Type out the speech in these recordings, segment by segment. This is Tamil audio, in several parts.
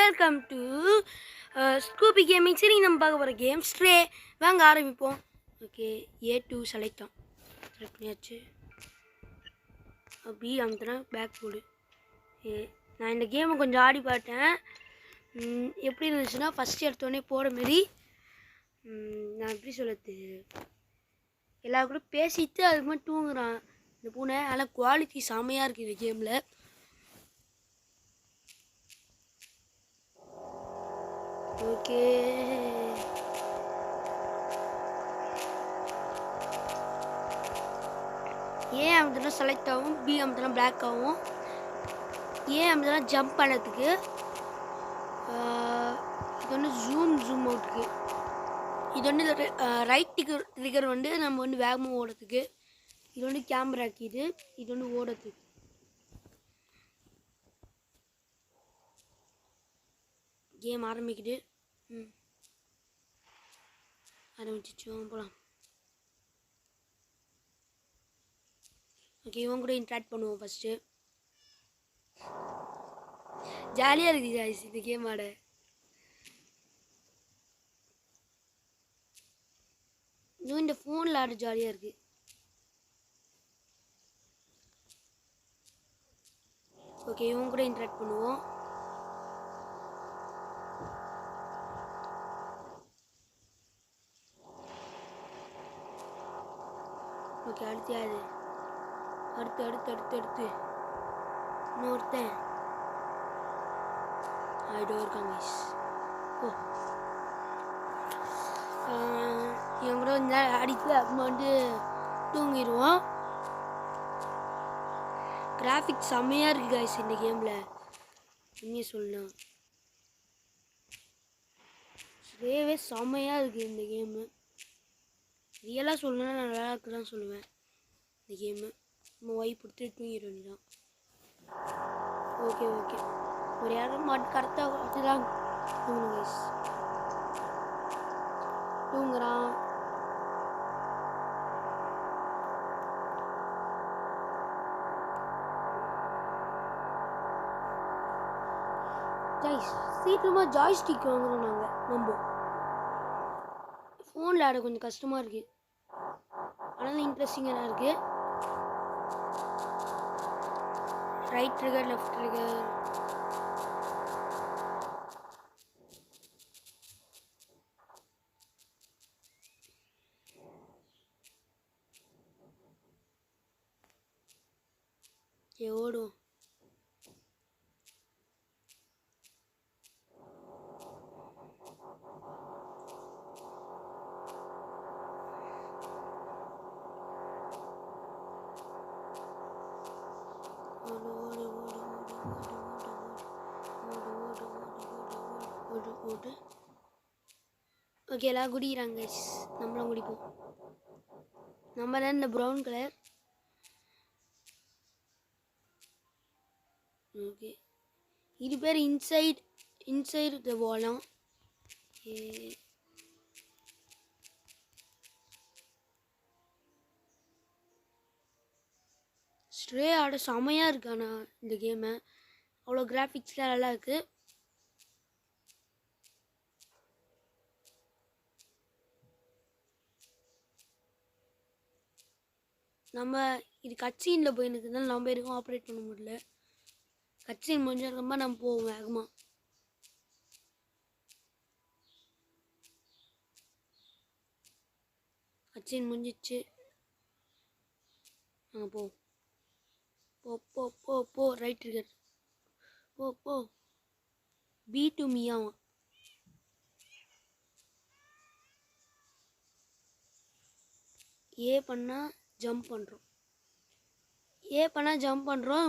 Welcome to Scooby gaming. சரி, நம்ம பார்க்க போகிற கேம் ஸ்ட்ரே. வாங்க ஆரம்பிப்போம். ஓகே, A2 செலக்ட் பண்ணியாச்சு. பி அமுத்தினா பேக் போடு. நான் இந்த கேமை கொஞ்சம் ஆடி பார்த்தேன். எப்படி இருந்துச்சுன்னா ஃபஸ்ட்டு எடுத்தோடனே போகிற மாரி நான் எப்படி சொல்லுறது, எல்லா கூட பேசிட்டு அதுக்கு மாதிரி தூங்குறான் இந்த பூனை. ஆனால் குவாலிட்டி செம்மையாக இருக்குது இந்த கேமில். ஓகே, ஏ அமுத்தினா செலக்ட் ஆகும், பி அமுத்தினா பிளாக் ஆகும். ஏ அமுத்தினா ஜம்ப் பண்ணதுக்கு, இது ஒன்று ஜூம் அவுட்டுக்கு, இது ஒன்று ரைட் ட்ரிகர் வந்து நம்ம வந்து வேகமாக ஓடுறதுக்கு, இது ஒன்று கேமராக்கு, இது ஒன்று ஓடுறதுக்கு. கேம் ஆரம்பிக்குது. ஆரம்பிச்சிச்சோம், போகலாம். ஓகே, இவன் கூட இன்ட்ராக்ட் பண்ணுவோம் ஃபஸ்ட்டு. ஜாலியாக இருக்குது காய்ஸ் இந்த கேம் ஆட. இன்னும் இந்த ஃபோனில் ஆட ஜாலியாக இருக்குது. ஓகே, இவன் கூட இன்ட்ராக்ட் பண்ணுவோம். ஓகே, அடுத்து யாரு? அடுத்து இன்னொருத்தன் ஆயிடும் இருக்காங்க. ஓ, இவன் கூட கொஞ்ச நேரம் ஆடிட்டு அப்புறமா வந்து தூங்கிடுவோம். கிராஃபிக்ஸ் செம்மையாக இருக்குது காய்ஸ் இந்த கேமில். என்ன சொல்லணும், ஸ்ரேவே செம்மையாக இருக்குது இந்த கேமு. ரியலாக சொல்லணும்னா நான் நல்லா இருக்குதான் சொல்லுவேன் இந்த கேமு. நம்ம ஒய்ஃப் கொடுத்து தூங்கிட வேண்டியதான். ஓகே, ஒரு யாரும் மட்டும் கரெக்டாக வச்சுதான் தூங்கணும் கைஸ். தூங்குறான். சீக்கிரமாக ஜாய்ஸ்டிக் வாங்குறோம் நாங்கள். நம்ம ஃபோனில் ஆட கொஞ்சம் கஷ்டமாக இருக்குது, ஆனால் இன்ட்ரெஸ்டிங்காக இருக்குது. Right trigger, left trigger. ஓடும். ஓகே, எல்லாம் குடிக்கிறாங்க. நம்மளும் குடிப்போம். நம்ம தான் இந்த ப்ரௌன் கலர். ஓகே, இது பேர் இன்சைட் த வாலாம். ஸ்ட்ரே ஆட செமையாக இருக்கு. ஆனால் இந்த கேமை அவ்வளோ கிராஃபிக்ஸ்லாம் நல்லா இருக்குது. நம்ம இது கட்சீனில் போயிருந்ததுனால நம்ம எதுவும் ஆப்ரேட் பண்ண முடியல. கட்சீன் முடிஞ்சதுக்கப்புறமா நம்ம போவோம் வேகமாக. கட்சீன் முடிஞ்சிச்சு. போ போ போ போ போ ரைட் இருக்கர். போ பி டு மியாவும். ஏ பண்ணால் ஜம்ப் பண்ணுறோம்.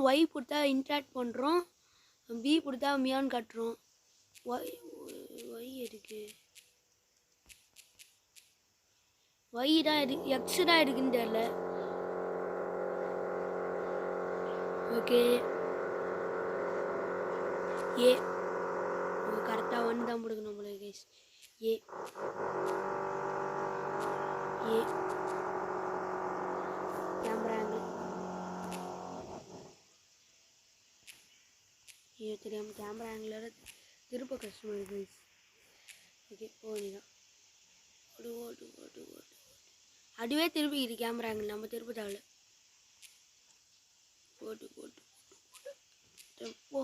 ஒய் கொடுத்தா இன்ட்ராக்ட் பண்ணுறோம். பி கொடுத்தா மியான்னு காட்டுறோம். ஒய் இருக்கு, ஒய் தான் இருக்கு, எக்ஸ் தான் இருக்குன்னு தெரியல. ஓகே, ஏ கரெக்டாக ஒன் தான் கொடுக்கணும் நம்மளுக்கு கைஸ். ஏ கேமரா ஆங்கிள். தெரியாமல் கேமரா ஆங்கிள் திருப்ப கஷ்டமாக இருக்குது கைஸ். ஓகே போகலாம். ஓடு ஓடு ஓடு ஓடு. அதுவே திருப்பிக்கிட்டு கேமராங்க, நம்ம திருப்ப தேவையில்ல. ஓடு ஓடு போ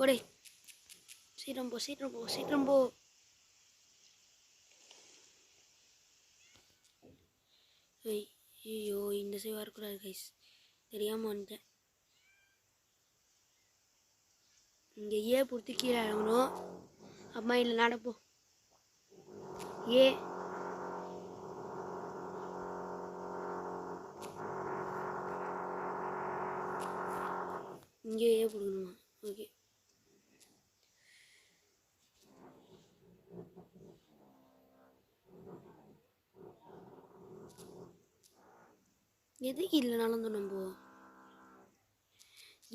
ஓடே. சீக்கிரம் போ சீக்கிரம் போ சீக்கிரம் போ. ஐயோ இந்த சைடு வரக்கூடாது கைஸ், தெரியாமல் வந்துட்டேன். இங்கே ஏ பொறுத்து கீழே இறங்கணும். அம்மா இல்லை நடப்போம். ஏ இங்கே ஏ பிடிக்கணுமா? ஓகே எதுக்கு இல்லை நடந்தோம் நம்ம?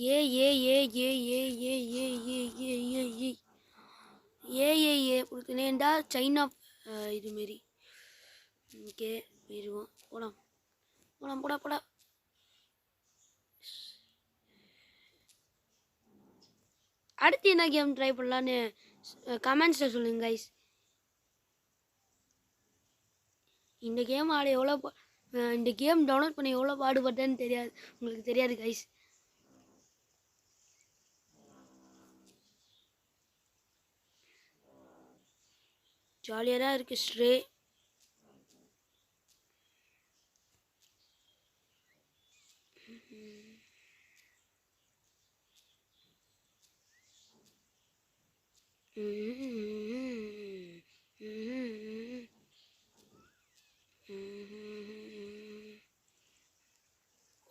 ஏ ஏ ஏ ஏ ஏ ஏ ஏ ஏ ஏ ஏ ஏ ஏ ஏ ஏ கொடுத்தனேண்டா சைனா இதுமாரி. ஓகே போயிடுவோம். போலாம் போலாம் போடா போடா. அடுத்து என்ன கேம் ட்ரை பண்ணலான்னு கமெண்ட்ஸில் சொல்லுங்கள் கைஸ். இந்த கேம் ஆட எவ்வளோ இந்த கேம் டவுன்லோட் பண்ண எவ்வளோ பாடுபட்டேன்னு தெரியாது, உங்களுக்கு தெரியாது கைஸ். ஜாலியாக தான் இருக்குது. ஸ்ட்ரே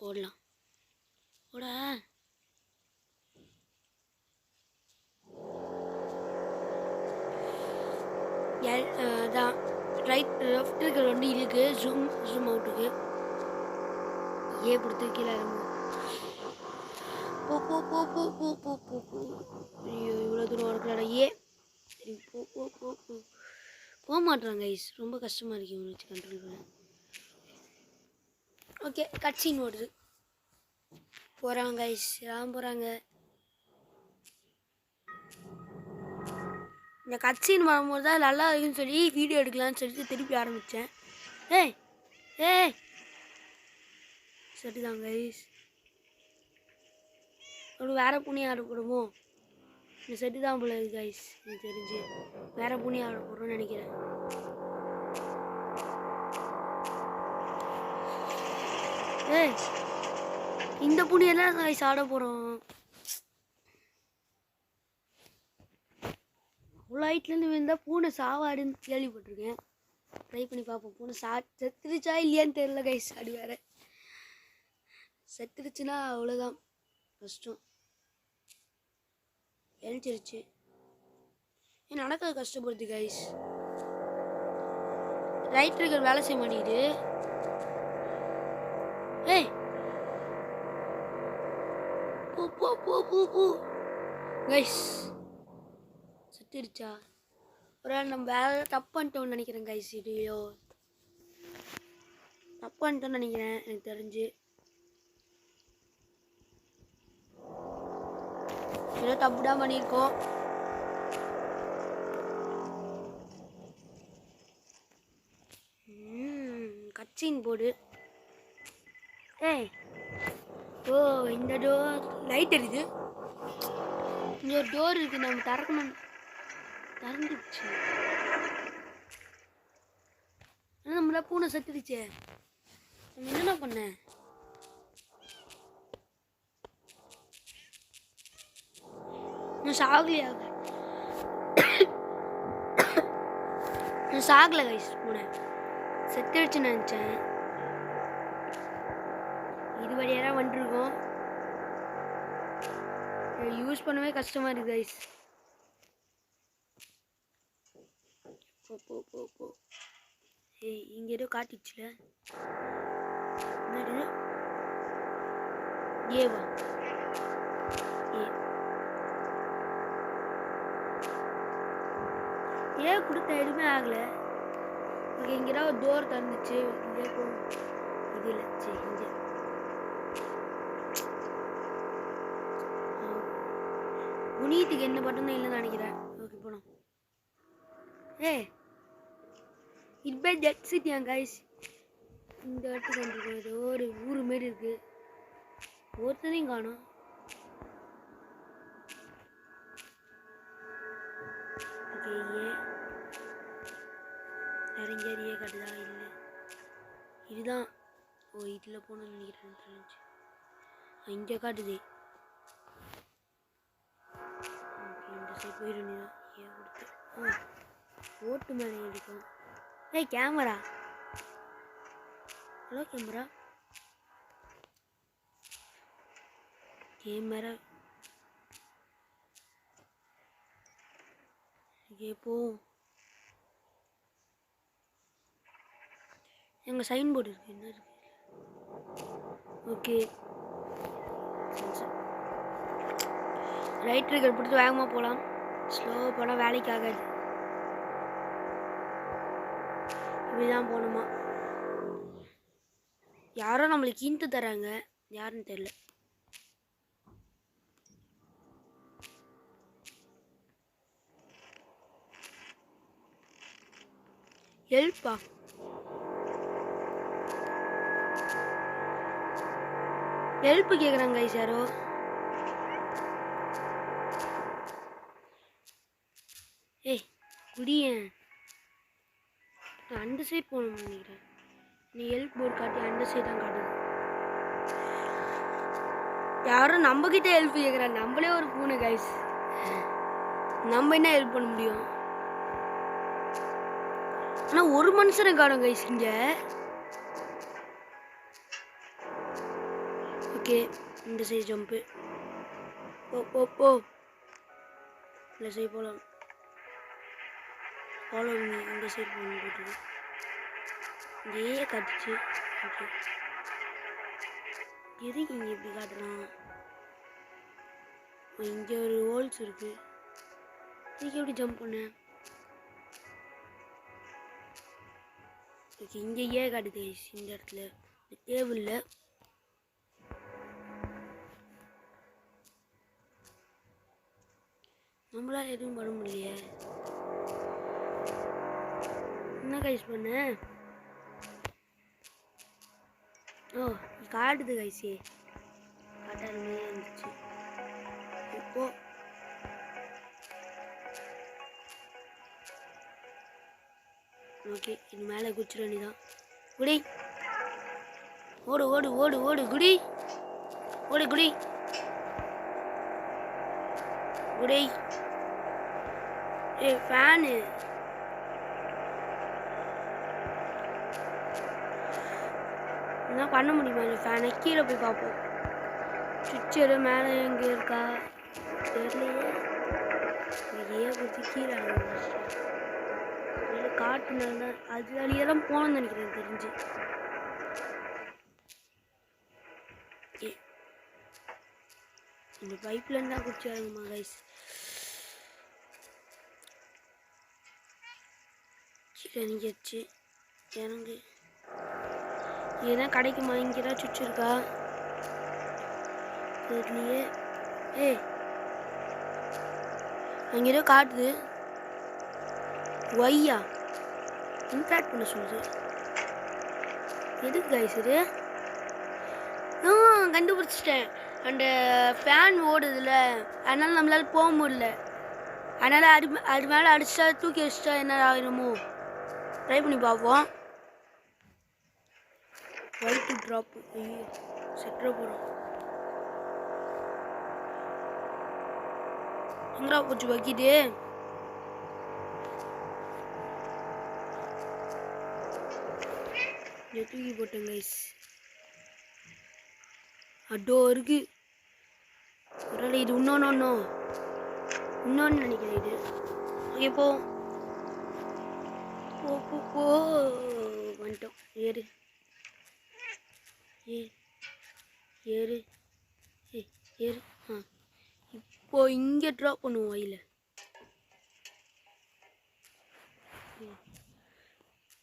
ஓடலாம் ஓட. அதான் ரைட் லெஃப்ட் இருக்கிற ஒன்று இருக்கு. ஜூம் அவுட்டுக்கு ஏ கொடுத்து கீழே இறங்கும். போ போ போ போ போ போ போ போ. ஐயோ இவ்வளோ தூரம் வரக்கூடாது. ஏ சரி போ போ போ போ. போக மாட்டேறாங்க கைஸ், ரொம்ப கஷ்டமாக இருக்கு இவனை வச்சு கண்ட்ரோல் பண்ண. ஓகே கட்சின் ஓடுது. போகிறாங்க கைஸ், எல்லாம் போகிறாங்க. இந்த கட்சின்னு வரும்போது தான் நல்லா இருக்குன்னு சொல்லி வீடியோ எடுக்கலான்னு சொல்லிட்டு திருப்பி ஆரம்பித்தேன். ஏய் ஏய் சரிதான் கைஸ், ஒரு வேறு புண்ணி ஆட போடுமோ? இந்த செட்டு தான் போல இருக்கு கைஸ், எனக்கு தெரிஞ்சு வேறு புண்ணி ஆட போடுறோன்னு நினைக்கிறேன். ஏய் இந்த புண்ணியெல்லாம் கைஸ் ஆட போகிறோம். அவ்வளோ ஹைட்லேருந்து விழுந்தால் பூனை சாவாடுன்னு கேள்விப்பட்டிருக்கேன். ட்ரை பண்ணி பார்ப்போம். பூனை செத்துருச்சா இல்லையான்னு தெரில கைஸ். அது வேறு செத்துருச்சுன்னா அவ்வளோதான் கஷ்டம். எழுச்சிருச்சு நடக்கிறது கஷ்டப்படுது கைஸ். ரைட் இருக்கிற வேலை செய்ய மாட்டேங்குது. ஏய் போ போ போ போ போ கைஸ். செத்துருச்சா? ஒரு நம்ம வேலை தப்பு பண்ணிட்டோம்னு நினைக்கிறேன் கைஸ். இதுலையோ தப்பு பண்ணிட்டோன்னு நினைக்கிறேன் எனக்கு தெரிஞ்சு. ஏதோ தப்பு தான் பண்ணியிருக்கோம். கட்சின் போடு. ஏய் ஓ இந்த டோர் லைட் எரியுது. இங்கே ஒரு டோர் இருக்குது, நம்ம திறக்கணும். திறந்துச்சு. ஆனால் நம்மள பூனை செத்துடுச்சே, நம்ம என்னென்ன பண்ண? நான் சாகலையா? நான் சாகலை கைஸ், பூனை செத்துடுச்சுன்னு நினச்சேன். இது வழியாக தான் வந்துருக்கோம். யூஸ் பண்ணவே கஷ்டமாக இருக்குது கைஸ். போ போ போ போ. ஏய் இங்கே ஏதோ காட்டிச்சுல, என்னது? ஏவா ஏ கொடுத்த எதுவுமே ஆகலை. ஓகே இங்கேதான் ஒரு டோர் தந்துச்சு. இங்கே போ. இது இல்லை சரி இங்கே குனியத்துக்கு என்ன பட்டன் தான் இல்லைன்னு நினைக்கிறேன். ஓகே போனோம். இட் பை ஜெட் சிட்டியா கைஸ். இந்த இடத்துக்கு வந்துருக்கோம். ஏதோ ஒரு ஊர் மாரி இருக்கு. ஒருத்தனையும் காணும். ஓகே நிறைய கட்டுதா இல்லை இதுதான். ஓ இதில் போகணும்னு நினைக்கிறேன். இங்கே காட்டுது. இந்த சைடு போயிடும். ஏன் கொடுத்து ஓட்டு மேலே எடுக்கும். கேமரா. Hello camera. கேமரா போ. எங்கள் சைன் போர்டு இருக்கு. என்ன இருக்கு? ஓகே ரைட் ட்ரிகர் பிடிச்சி வேகமாக போகலாம். ஸ்லோ போனால் வேலைக்கு ஆகாது. இப்படிதான் போகணுமா? யாரோ நம்மளுக்கு ஹிண்ட் தராங்க. யாருன்னு தெரியல. ஹெல்ப்பா? ஹெல்ப் கேட்குறாங்க கைஸ் யாரோ. குடியேன். அந்த சைட் போகணும்னு நினைக்கிறேன். நீ ஹெல்ப் போர்டு காட்டி அந்த சைட் தான் காட்டுது. யாரும் நம்ம கிட்ட ஹெல்ப் கேட்குறாங்க. நம்மளே ஒரு பூனை கைஸ். நம்ம என்ன ஹெல்ப் பண்ண முடியும்? ஆனால் ஒரு மனுஷனை காணும் கைஸ் இங்க. ஓகே இந்த சைடு ஜம்ப்பு. போ இந்த சைடு போகலாம். Follow me. இந்த சைடு போகணும். போட்டுது இங்கேயே காட்டுச்சு. ஓகே எதுக்கு இங்கே இப்படி காட்டுறான்? இங்கே ஒரு ஹோல்ஸ் இருக்கு. இதுக்கு எப்படி ஜம்ப் பண்ண? ஓகே இங்கேயே காட்டுது இந்த இடத்துல. டேபிளில் நம்மளால எதுவும் பண்ண முடியலையே. என்ன கைஸ் பண்ண? ஓ காட்டுது கைஸே. காட்டாருமே இருந்துச்சு. இப்போ ஓகே இது மேலே குச்சிட வேண்டியதான். குடி ஓடு ஓடு ஓடு ஓடு குடி ஓடு குடி குடி. ஃபேனு என்ன பண்ண முடியுமா? இந்த ஃபேனை கீழே போய் பார்ப்போம். சுவிட்சரு மேலே எங்கே இருக்கா தெரியலையே. இதையே பற்றி கீழே காட்டுனால தான் அது வழியே தான் போகணும்னு நினைக்கிறேன் தெரிஞ்சு. இந்த பைப்ல இருந்தா குடிச்சாருங்கம்மா கைஸ். கீழே நிற்கச்சு இறங்கு. ஏன்னா கடைக்கு வாங்கிக்கிறா சுவிட்ச் இருக்கா தெரியலையே. அங்கே ஏதோ காட்டுது. ஒய்யா இன்ட்ராக்ட் பண்ண சொல்லுது. எதுக்கு கைஸ் இது? கண்டுபிடிச்சிட்டேன். அந்த ஃபேன் ஓடுதுல அதனால நம்மளால போக முடியல. அதனால அது மேலே அடிச்சா தூக்கி அடிச்சிட்டா என்ன ஆகிடுமோ? ட்ரை பண்ணி பார்ப்போம். White drop. ஐயோ செட்ரா போகிறோம். எங்கடா போச்சு பக்கிட்டு? தூக்கி போட்டேன் கைஸ். அடோ இருக்கு. ஒருவேளை இது இன்னொன்று நினைக்கிறேன் இது. ஓகே போ போ போ போ வந்துட்டோம். ஏறு ஏறு ஏறு. இப்போ இங்கே ட்ராப் பண்ணுவோம். வயல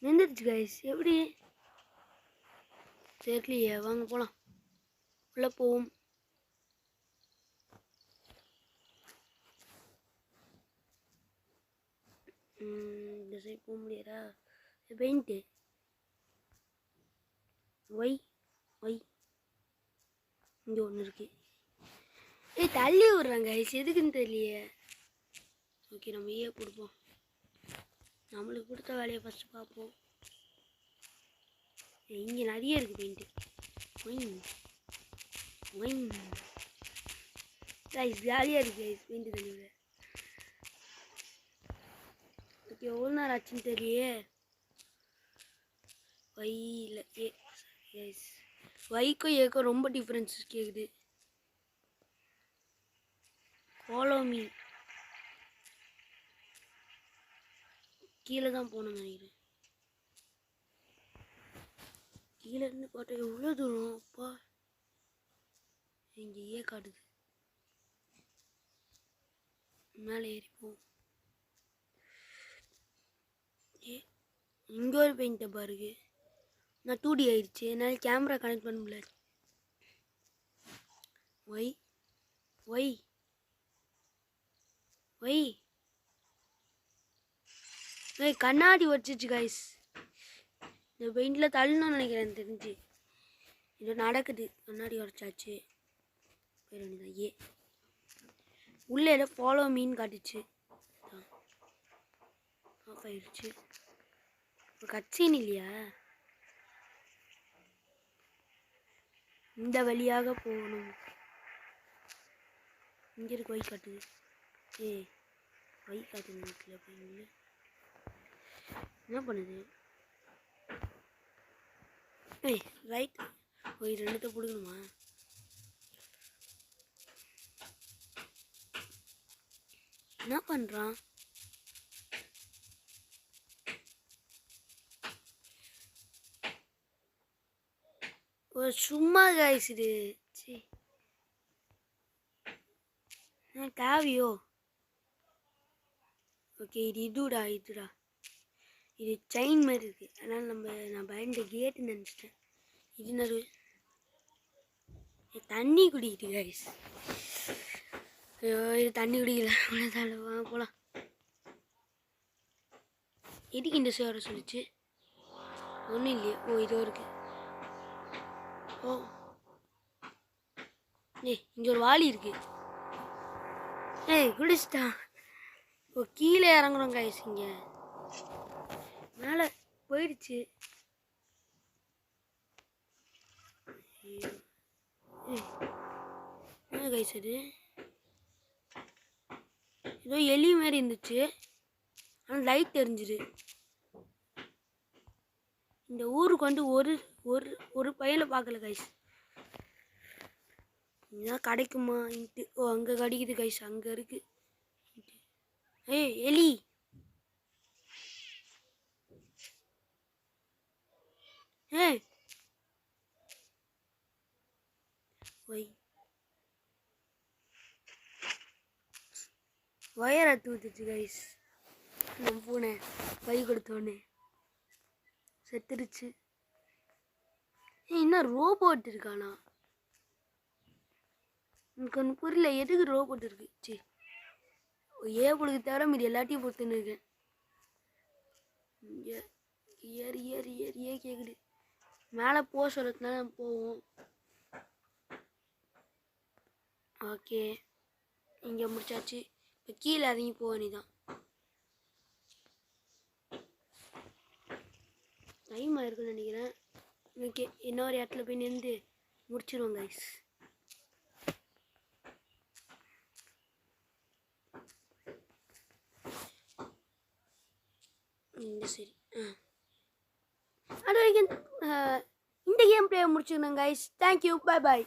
நின்றுச்சு கைஸ். எப்படி தெரியலையே. வாங்க போகலாம். உள்ளே போவோம். இந்த சைடு போக முடியாதா? பெயிண்ட்டு ஒய் ஒய் இங்கே ஒன்று இருக்கு. தள்ளி விட்றாங்க எதுக்குன்னு தெரியலையே. ஓகே நம்ம ஏ கொடுப்போம். நம்மளுக்கு கொடுத்த வேலையை ஃபஸ்ட்டு பார்ப்போம். இங்கே நிறைய இருக்குது பெயிண்ட்டு. ஒயின் ஒயின் கைஸ் ஜாலியாக இருக்குது கைஸ் பெயிண்ட்டு தண்ணி விட. ஓகே எவ்வளோ நேரம் ஆச்சுன்னு தெரியலையே. ஒய் இல்லை ஏ கைஸ் ஒய்க்கும் ஏக்கும் ரொம்ப டிஃப்ரென்ஸ் கேட்குது. Follow me. கீழே தான் போகணும்னு நினைக்கிறேன். கீழே இருந்து பார்த்தா எவ்வளோ தூரம் அப்பா. இங்கே ஏ காட்டுது. மேலே ஏறிப்போம். இங்கே ஒரு பெயிண்ட் டப்பா இருக்கு. நான் 2D ஆயிடுச்சு, என்னால் கேமரா கனெக்ட் பண்ண முடியல. ஒய் ஒய் ஒய் கண்ணாடி வச்சிச்சு கைஸ். இந்த பெயிண்டில் தள்ளணும்னு நினைக்கிறேன் தெரிஞ்சு. இது நடக்குது. கண்ணாடி உடச்சாச்சு. பேர் வேண்டியதான் ஏ. உள்ளே ஏதோ ஃபாலோ மீன் காட்டுச்சு. ஆஃப் ஆயிடுச்சு. இப்போ கட்சீன் இல்லையா? இந்த வழியாக போகணும். இங்கே இருக்கு ஒய் காட்டுது. ஒய் காட்டுது. வீட்டில் போய் என்ன பண்ணுது? ரைட். ஒய் ரெண்டுத்தை பிடிக்கணுமா? என்ன பண்ணுறான்? ஒரு சும்மா காய்ச்சிடு. சரி தேவையோ? ஓகே இதுடா இது செயின் மாதிரி இருக்குது. அதனால் நான் பயந்த கேட்டு நினச்சிட்டேன். இது நடு தண்ணி குடிக்குது கைஸ். ஐயோ இது தண்ணி குடிக்கல. அவ்வளோதான் போகலாம். எதுக்கு இந்த சேர சொல்லிச்சு? ஒன்றும் இல்லையே. ஓ இதோ இருக்கு. ஓ இங்கே ஒரு வாளி இருக்கு. குடிச்சிட்டான். ஓ கீழே இறங்குறோம் கைஸ். இங்கே மேலே போயிடுச்சு. என்ன கைஸ் அது? ஏதோ எலி மாதிரி இருந்துச்சு. ஆனால் லைட் தெரிஞ்சுது. இந்த ஊருக்கு வந்து ஒரு ஒரு ஒரு பையனை பார்க்கல கைஸ். இதுதான் கிடைக்குமா இன்ட்டு. ஓ அங்கே கிடைக்குது கைஸ். அங்கே இருக்கு. எலி. ஒய் வயரை தூத்துச்சு கைஸ். நம்ம பூனை வய் கொடுத்தோன்னே செத்துருச்சு. இன்னும் ரோபோட் இருக்கானா? எனக்கு ஒன்று புரியல. எதுக்கு ரோபோட் இருக்கு? சரி ஏவுளுக்கு தவிர மீது எல்லாத்தையும் பொறுத்துன்னு இருக்கேன். ஏறி ஏறி ஏறியே கேட்குது. மேலே போக சொல்கிறதுனால போவோம். ஓகே இங்கே முடிச்சாச்சு. இப்போ கீழே இறங்கி போக வேண்டியதான். டைம் ஆயிருக்குன்னு நினைக்கிறேன். ஓகே இன்னொரு இடத்துல போய் நின்று முடிச்சிடுவோம் கைஸ். சரி அது வரைக்கும் இந்த கேம் பிளே முடிச்சுக்கணும் கைஸ். தேங்க்யூ. பை பாய்.